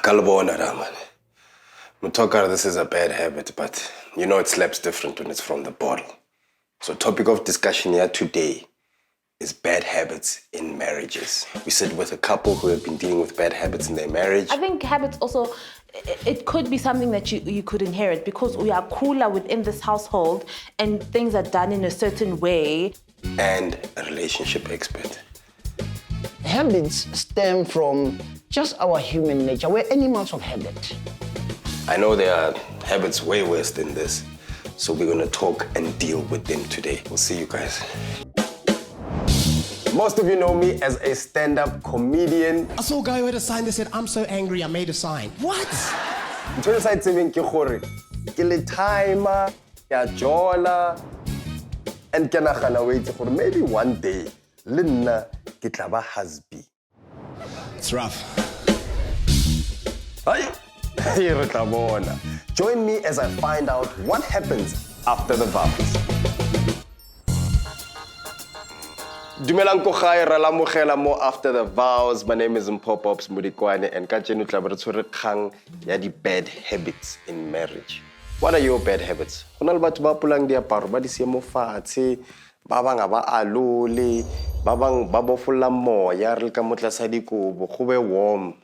Kalbona, man. Mutokar, this is a bad habit, but you know it slaps different when it's from the bottle. So topic of discussion here today is bad habits in marriages. We sit with a couple who have been dealing with bad habits in their marriage. I think habits also, it could be something that you could inherit because we are cooler within this household and things are done in a certain way. And a relationship expert. Habits stem from just our human nature. We're animals of habit. I know there are habits way worse than this, so we're gonna talk and deal with them today. We'll see you guys. Most of you know me as a stand-up comedian. I saw a guy who had a sign that said, "I'm so angry, I made a sign." What? Ntho e sa itsebeng ke gore ke le timer, ke a jola, and ke nagana o itse gore maybe one day le nna ke tla ba husband. It's rough. Hey, re tla bona. Join me as I find out what happens after the vows. Dumelang ko gae ra la mogela mo after the vows. My name is Mpopops Mudikwane and ka tseno tla ba re tshwere kgang ya di bad habits in marriage. What are your bad habits? Go na le batho ba pulang diaparo ba di sie mo fatshe, ba bang ba alole, ba bang ba bofolla moya re le ka motlasa dikobo go be warm.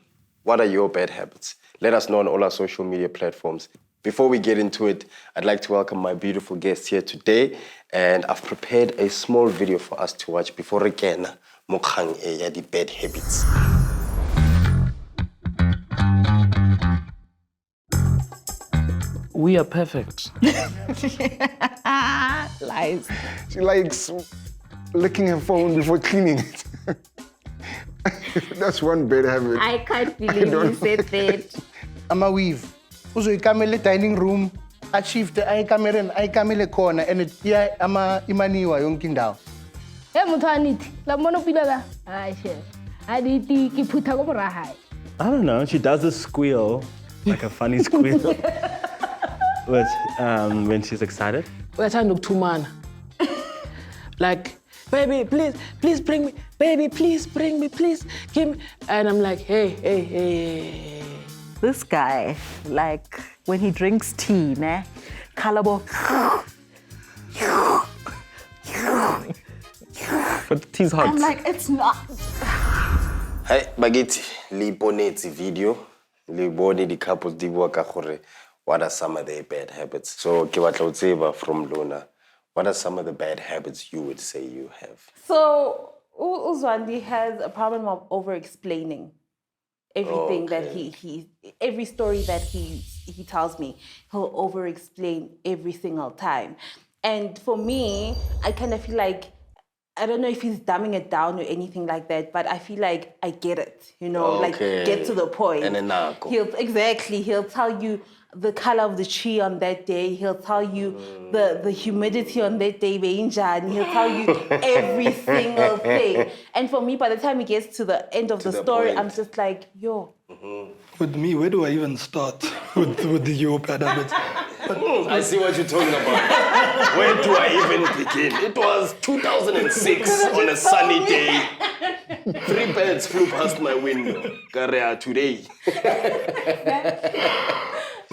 What are your bad habits? Let us know on all our social media platforms. Before we get into it, I'd like to welcome my beautiful guests here today, and I've prepared a small video for us to watch before again mokgang e ya di bad habits. We are perfect. Lies. She likes licking her phone before cleaning it. That's one bad habit. I can't believe you said that. I'm a weave. Uzo ikamele dining room, achieve the ikamele corner, and it yeah, ama imaniwa yonke indawo. Hey motho a niti, la mona pila la. Ah she. A diti ki phutha go mora hae. I don't know. She does a squeal, like a funny squeal, but when she's excited. Uyathanda ukuthumana. Like, baby, please bring me. Baby, please bring me, please give me. And I'm like, hey. This guy, like when he drinks tea, ne, kalabo. But tea's hot. I'm like, it's not. Hey, Bagiti, li bonetsi video, li bone di couples di bua ka gore what are some of their bad habits. So, ke batla o tseba from Lona, what are some of the bad habits you would say you have? So, Uzwandi has a problem of over-explaining everything that every story that he tells me, he'll over-explain every single time. And for me, I kind of feel like, I don't know if he's dumbing it down or anything like that, but I feel like I get it, you know, like get to the point. And then he'll tell you the color of the tree on that day. He'll tell you the humidity on that day, and he'll tell you every single thing. And for me, by the time he gets to the end of the story, point. I'm just like, yo. With me, where do I even start with your bad habits? I see what you're talking about. Where do I even begin? It was 2006 on a sunny day. 3 birds flew past my window. Karea today.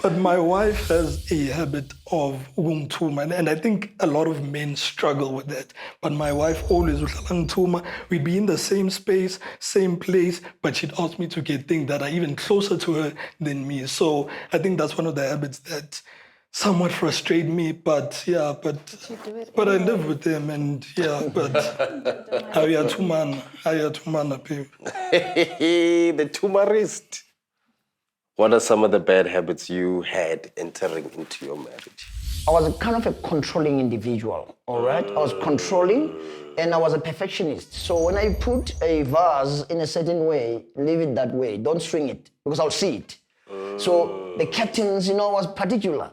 But my wife has a habit of ungtuma, and I think a lot of men struggle with that. But my wife always ungtuma. We'd be in the same space, same place, but she'd ask me to get things that are even closer to her than me. So I think that's one of the habits that somewhat frustrate me, but I live with them, and but I are two man, the tumorist. What are some of the bad habits you had entering into your marriage? I was kind of a controlling individual, all right? I was controlling and I was a perfectionist. So when I put a vase in a certain way, leave it that way. Don't string it because I'll see it. So the curtains, was particular.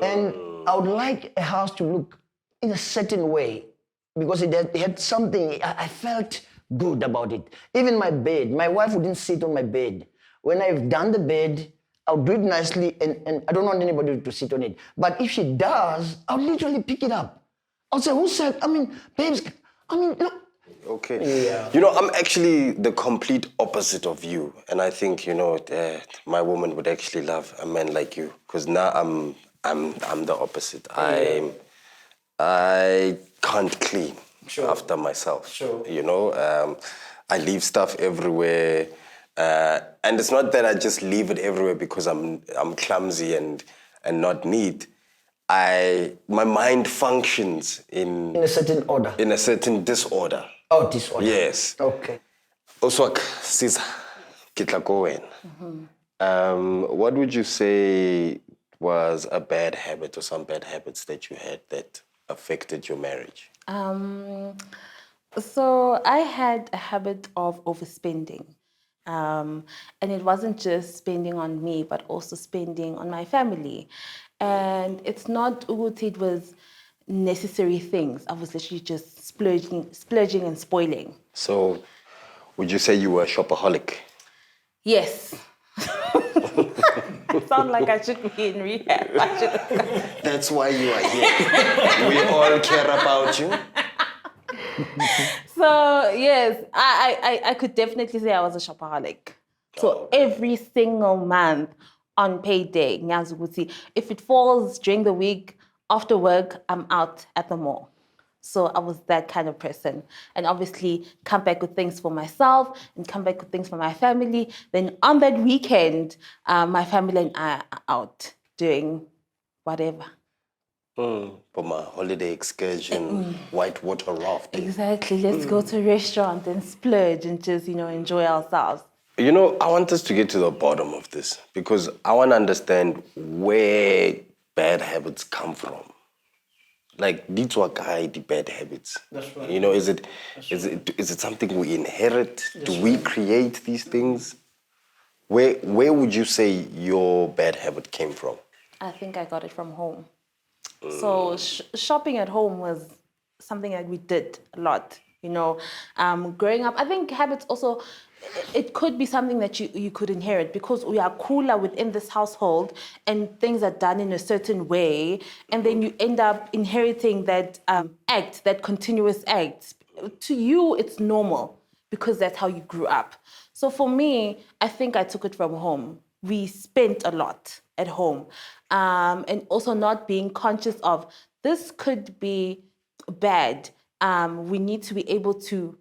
And I would like a house to look in a certain way because it had something, I felt good about it. Even my bed, my wife wouldn't sit on my bed. When I've done the bed, I'll do it nicely and I don't want anybody to sit on it. But if she does, I'll literally pick it up. I'll say, who said, babes, look, Okay. Yeah. You know, I'm actually the complete opposite of you. And I think, you know, my woman would actually love a man like you. Because now I'm the opposite. I can't clean after myself. Sure. You know, I leave stuff everywhere. And it's not that I just leave it everywhere because I'm clumsy and not neat. My mind functions in In a certain order. in a certain disorder. Oh, disorder. Yes. Okay. Oswak, Caesar, kitla ko wena. What would you say was a bad habit or some bad habits that you had that affected your marriage? So I had a habit of overspending. And it wasn't just spending on me, but also spending on my family. And it's not ukuthi it was necessary things. I was literally just splurging and spoiling. So, would you say you were a shopaholic? Yes. I sound like I should be in rehab. That's why you are here. We all care about you. So yes, I could definitely say I was a shopaholic. So every single month on payday, ngiyazi ukuthi if it falls during the week after work, I'm out at the mall. So I was that kind of person. And obviously come back with things for myself and come back with things for my family. Then on that weekend, my family and I are out doing whatever. For my holiday excursion, whitewater rafting. Exactly. Let's go to a restaurant and splurge and just, enjoy ourselves. You know, I want us to get to the bottom of this because I want to understand where bad habits come from. Like, these were the bad habits. That's right. You know, is it something we inherit? Do we create these things? Where would you say your bad habit came from? I think I got it from home. So shopping at home was something that we did a lot, growing up. I think habits also, it could be something that you could inherit because we are cooler within this household and things are done in a certain way. And then you end up inheriting that that continuous act. To you, it's normal because that's how you grew up. So for me, I think I took it from home. We spent a lot at home. And also not being conscious of this could be bad. We need to be able to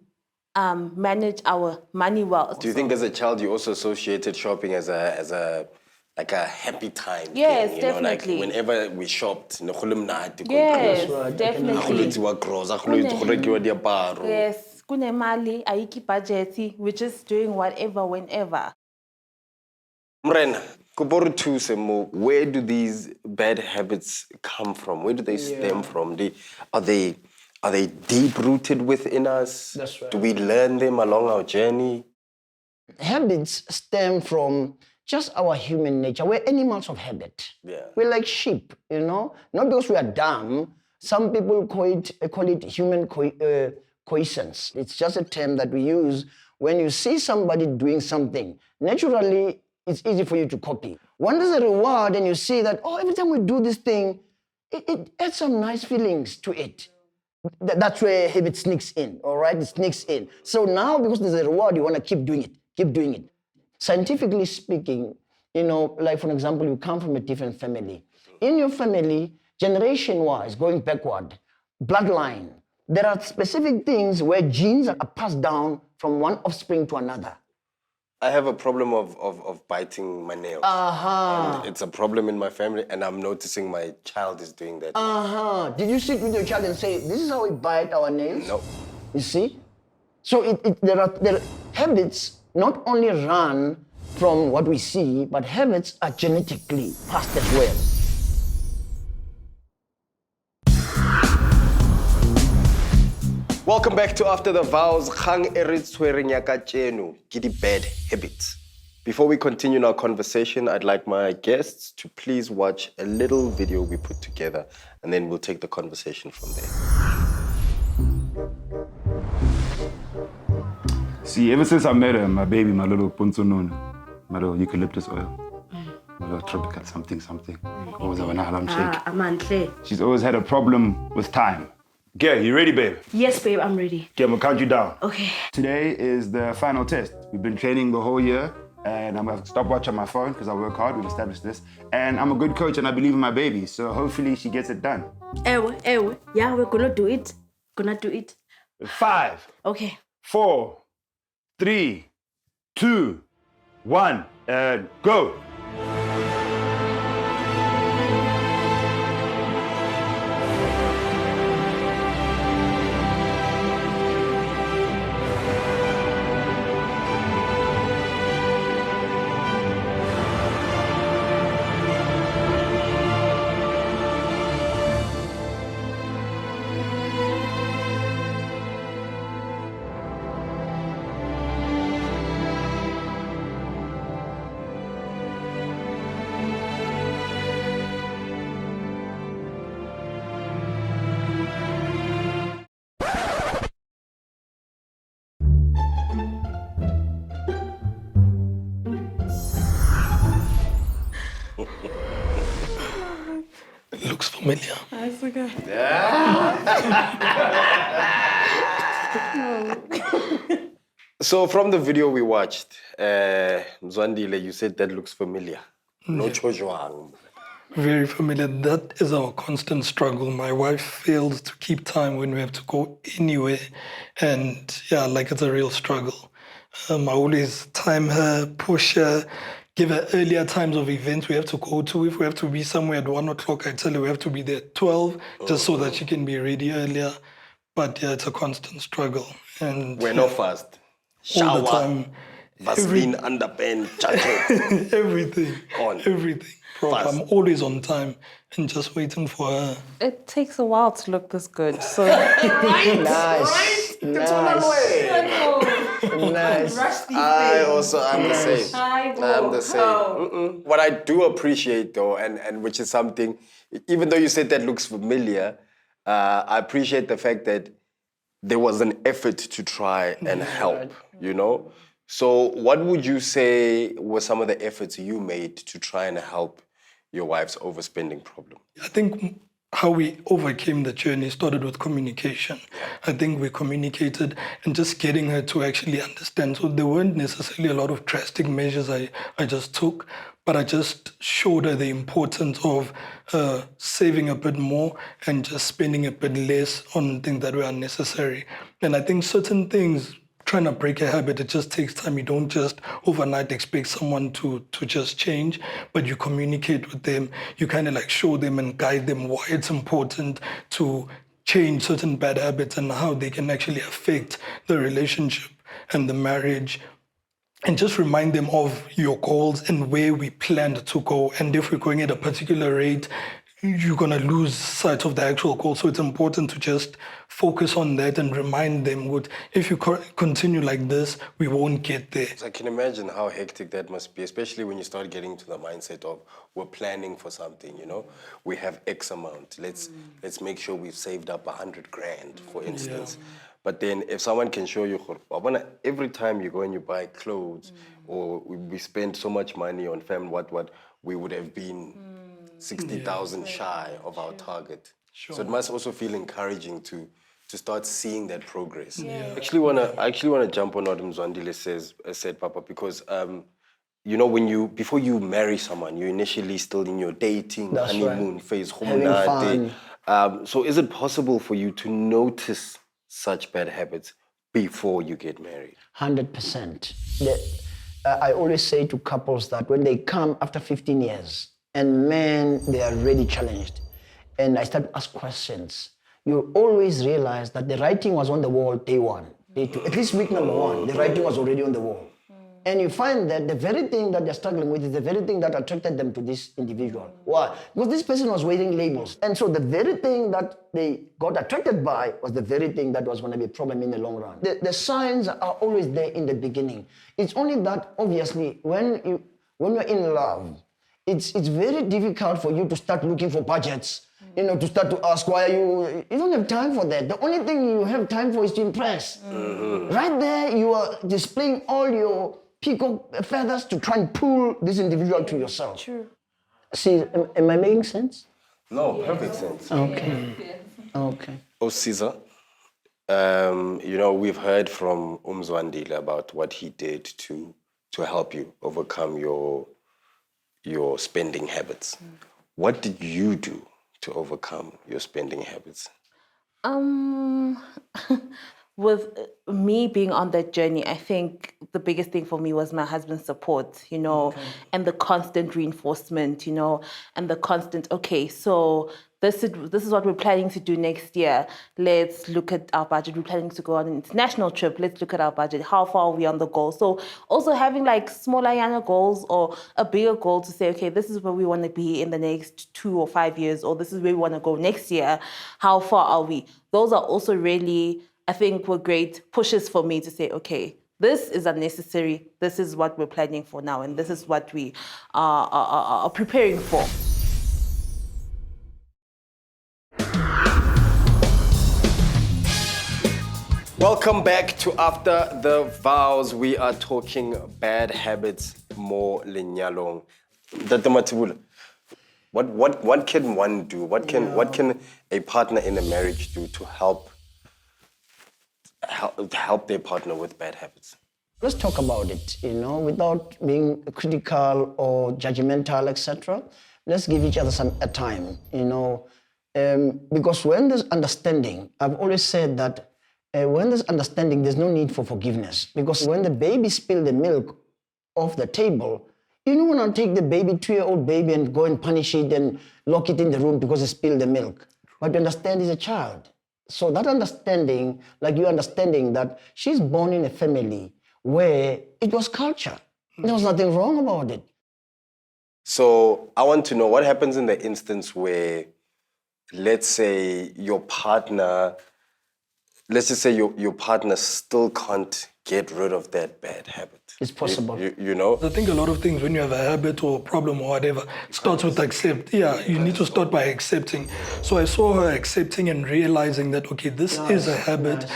manage our money well. Do you think as a child you also associated shopping as a happy time? Yes, thing, definitely. Like whenever we shopped, yes, definitely. Yes, kunemali, ayiki budget, we're just doing whatever, whenever. Mrena, where do these bad habits come from? Where do they stem from? Are they deep-rooted within us? That's right. Do we learn them along our journey? Habits stem from just our human nature. We're animals of habit. Yeah. We're like sheep, Not because we are dumb. Some people call it human quiescence. It's just a term that we use when you see somebody doing something. Naturally, it's easy for you to copy. When there's a reward and you see that, every time we do this thing, it adds some nice feelings to it. That's where habit sneaks in, all right? It sneaks in. So now, because there's a reward, you want to keep doing it. Scientifically speaking, like for example, you come from a different family. In your family, generation-wise, going backward, bloodline, there are specific things where genes are passed down from one offspring to another. I have a problem of biting my nails. And it's a problem in my family, and I'm noticing my child is doing that. Did you sit with your child and say, this is how we bite our nails? No. You see? So there are habits not only run from what we see, but habits are genetically passed as well. Welcome back to After the Vows. Kgang eritswering ya kajeno ke di bad habits. Before we continue our conversation, I'd like my guests to please watch a little video we put together, and then we'll take the conversation from there. See, ever since I met her, my baby, my little punsunun, my little eucalyptus oil, my little tropical something. She's always had a problem with time. Okay, you ready, babe? Yes, babe, I'm ready. Okay, I'm gonna count you down. Okay. Today is the final test. We've been training the whole year, and I'm gonna stopwatch on my phone because I work hard. We've established this. And I'm a good coach, and I believe in my baby, so hopefully she gets it done. Ewe. Yeah, we're gonna do it. 5, Okay. 4, 3, 2, 1, and go. It looks familiar. So from the video we watched, Mzwandile, you said that looks familiar. No chojwang. Very familiar. That is our constant struggle. My wife fails to keep time when we have to go anywhere. And yeah, like it's a real struggle. I always time her, push her, give her earlier times of events we have to go to. If we have to be somewhere at 1 o'clock, I tell her we have to be there at 12, just so that she can be ready earlier. But yeah, it's a constant struggle. And We're not fast. Shower, all the time. Vaseline, underpants, jacket. Everything. On. Everything. Proper. Fast. I'm always on time and just waiting for her. It takes a while to look this good. So Nice. Nice. I also am the same. I'm the same. What I do appreciate though, and which is something, even though you said that looks familiar, I appreciate the fact that there was an effort to try and help, you know? So what would you say were some of the efforts you made to try and help your wife's overspending problem? I think how we overcame the journey started with communication. I think we communicated and just getting her to actually understand. So there weren't necessarily a lot of drastic measures I just took, but I just showed her the importance of saving a bit more and just spending a bit less on things that were unnecessary. And I think certain things, trying to break a habit, it just takes time. You don't just overnight expect someone to just change, but you communicate with them. You kind of like show them and guide them why it's important to change certain bad habits and how they can actually affect the relationship and the marriage. And just remind them of your goals and where we planned to go. And if we're going at a particular rate, you're going to lose sight of the actual goal. So it's important to just focus on that and remind them, if you continue like this, we won't get there. So I can imagine how hectic that must be, especially when you start getting to the mindset of we're planning for something, you know? We have X amount. Let's make sure we've saved up 100 grand, for instance. Yeah. But then if someone can show you, every time you go and you buy clothes or we spend so much money on family, what we would have been 60,000 shy of our target. Sure. So it must also feel encouraging to start seeing that progress. Yeah. I actually wanna jump on what Mzwandile said, Papa, because you know, before you marry someone, you're initially still in your dating, honeymoon phase. Having fun. So is it possible for you to notice such bad habits before you get married? 100%. I always say to couples that when they come after 15 years, and men, they are really challenged, and I start to ask questions, you always realize that the writing was on the wall day one, day two, at least week number one, the writing was already on the wall. And you find that the very thing that they're struggling with is the very thing that attracted them to this individual. Why? Because this person was wearing labels. And so the very thing that they got attracted by was the very thing that was going to be a problem in the long run. The signs are always there in the beginning. It's only that, obviously, when you're in love, it's very difficult for you to start looking for budgets, to start to ask, why are you don't have time for that. The only thing you have time for is to impress. Right there, you are displaying all your peacock feathers to try and pull this individual to yourself. True. See, am I making sense? No, perfect sense. Okay. Okay. Oh, Caesar, we've heard from Umzwandile about what he did to help you overcome your spending habits. What did you do to overcome your spending habits? With me being on that journey, I think the biggest thing for me was my husband's support, and the constant reinforcement, and the constant, okay, so this is what we're planning to do next year. Let's look at our budget. We're planning to go on an international trip. Let's look at our budget. How far are we on the goal? So also having like smaller, younger goals or a bigger goal to say, okay, this is where we want to be in the next 2 or 5 years, or this is where we want to go next year. How far are we? Those are also really, I think, were great pushes for me to say, okay, this is unnecessary. This is what we're planning for now, and this is what we are preparing for. Welcome back to After the Vows. We are talking bad habits, more lenyalong. Dr. Matibula, what can one do? What can a partner in a marriage do to help their partner with bad habits? Let's talk about it, without being critical or judgmental, etc. Let's give each other a time, because when there's understanding, I've always said that when there's understanding, there's no need for forgiveness. Because when the baby spilled the milk off the table, you don't want to take the baby, 2-year-old baby, and go and punish it and lock it in the room because it spilled the milk. But you understand he's a child. So that understanding, like you understanding that she's born in a family where it was culture. There was nothing wrong about it. So I want to know what happens in the instance where, let's say your partner still can't get rid of that bad habit. It's possible. I think a lot of things, when you have a habit or a problem or whatever, starts with accept. Yeah, you need to start by accepting. So I saw her accepting and realizing that, okay, this is a habit.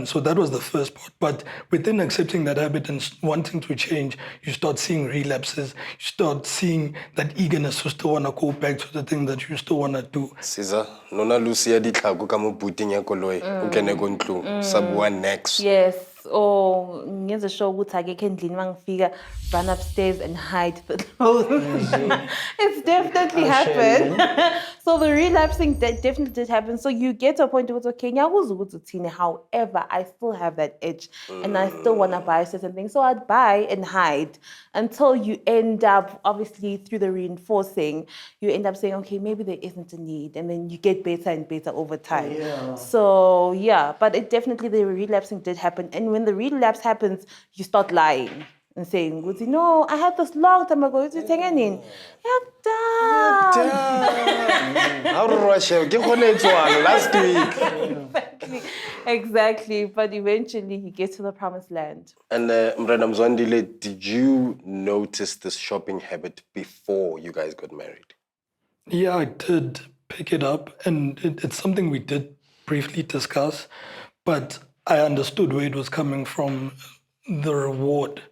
So that was the first part. But within accepting that habit and wanting to change, you start seeing relapses. You start seeing that eagerness to still want to go back to the thing that you still want to do. Caesar, nona Lucia di tlaku ka mo puting ya koloi, o kene go ntlong, sa bua next. Yes. Or ngenza sure ukuthi akekho endlini mangifika, run upstairs and hide the clothes. It's definitely happened. So the relapsing definitely did happen. So you get to a point where it's okay, however, I still have that itch and I still want to buy certain things. So I'd buy and hide until you end up, obviously through the reinforcing, you end up saying, okay, maybe there isn't a need. And then you get better and better over time. Yeah. So yeah, but it definitely, the relapsing did happen. And when the relapse happens, you start lying and saying, no, I had this long time ago. It's hanging. Last week. Exactly. But eventually he gets to the promised land. And Mrena Mzwandile, did you notice this shopping habit before you guys got married? Yeah, I did pick it up, and it's something we did briefly discuss, but I understood where it was coming from, the reward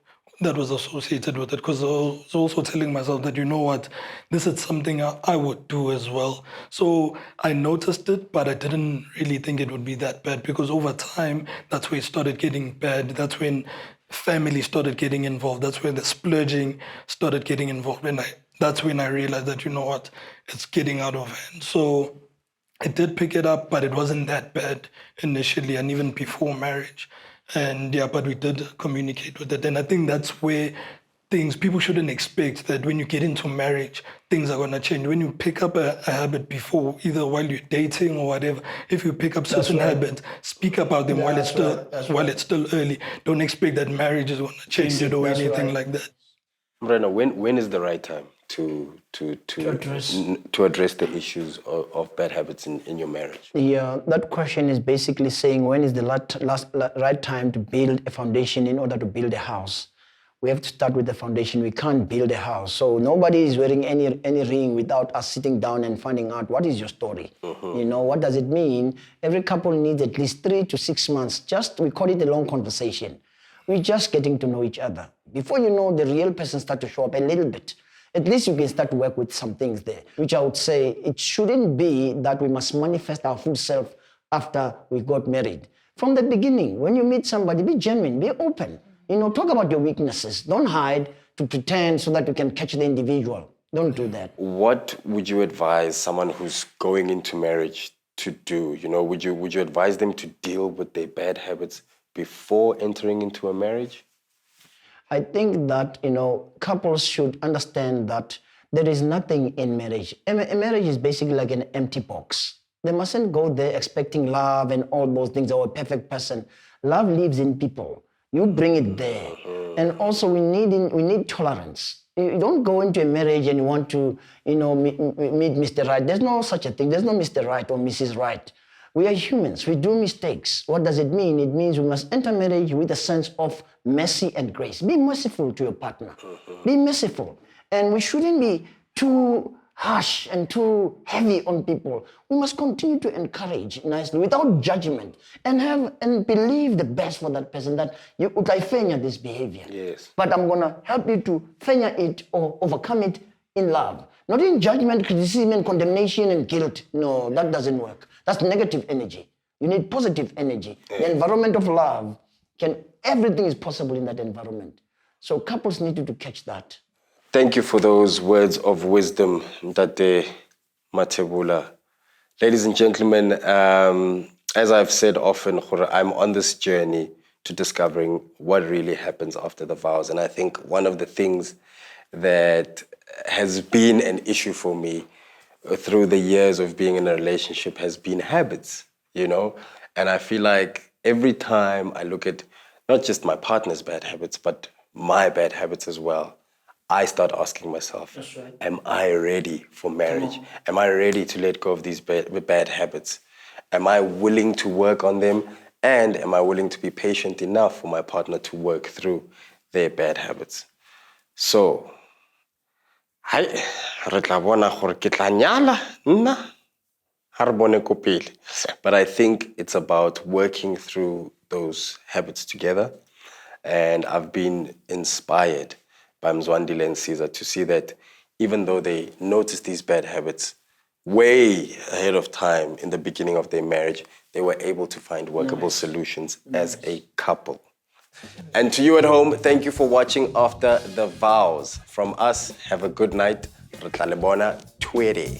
that was associated with it, because I was also telling myself that, you know what, this is something I would do as well. So I noticed it, but I didn't really think it would be that bad, because over time, that's where it started getting bad. That's when family started getting involved. That's when the splurging started getting involved. And that's when I realized that, you know what, it's getting out of hand. So I did pick it up, but it wasn't that bad initially and even before marriage. And yeah, but we did communicate with it. And I think that's where people shouldn't expect that when you get into marriage, things are going to change. When you pick up a habit before, either while you're dating or whatever, if you pick up certain habits, speak about them while it's still early. Don't expect that marriage is going to change it or anything like that. Mrena, when is the right time to address the issues of bad habits in your marriage? Yeah, that question is basically saying when is the right time to build a foundation in order to build a house. We have to start with the foundation. We can't build a house. So nobody is wearing any ring without us sitting down and finding out what is your story. Mm-hmm. What does it mean? Every couple needs at least 3 to 6 months. We call it a long conversation. We're just getting to know each other. Before you know, the real person starts to show up a little bit. at least you can start to work with some things there, which I would say it shouldn't be that we must manifest our full self after we got married. From the beginning, when you meet somebody, be genuine, be open. Talk about your weaknesses. Don't hide to pretend so that you can catch the individual. Don't do that. What would you advise someone who's going into marriage to do? Would you advise them to deal with their bad habits before entering into a marriage? I think that, couples should understand that there is nothing in marriage. A marriage is basically like an empty box. They mustn't go there expecting love and all those things or a perfect person. Love lives in people. You bring it there. And also we need tolerance. You don't go into a marriage and you want to, meet Mr. Right. There's no such a thing. There's no Mr. Right or Mrs. Right. We are humans. We do mistakes. What does it mean? It means we must enter marriage with a sense of mercy and grace. Be merciful to your partner. Be merciful. And we shouldn't be too harsh and too heavy on people. We must continue to encourage nicely, without judgment, and believe the best for that person, that you utayifenya this behavior. Yes. But I'm gonna help you to fenya it or overcome it in love. Not in judgment, criticism, and condemnation and guilt. No, that doesn't work. That's negative energy. You need positive energy. Yeah. The environment of love everything is possible in that environment. So couples need to catch that. Thank you for those words of wisdom, Ntate Matebula. Ladies and gentlemen, as I've said often, I'm on this journey to discovering what really happens after the vows. And I think one of the things that has been an issue for me through the years of being in a relationship has been habits, And I feel like every time I look at not just my partner's bad habits, but my bad habits as well, I start asking myself, am I ready for marriage? Am I ready to let go of these bad habits? Am I willing to work on them? And am I willing to be patient enough for my partner to work through their bad habits? So, but I think it's about working through those habits together. And I've been inspired by Mzwandile and Caesar to see that even though they noticed these bad habits way ahead of time in the beginning of their marriage, they were able to find workable solutions as a couple. And to you at home, thank you for watching After the Vows. From us, have a good night. Re tla le bona Twede.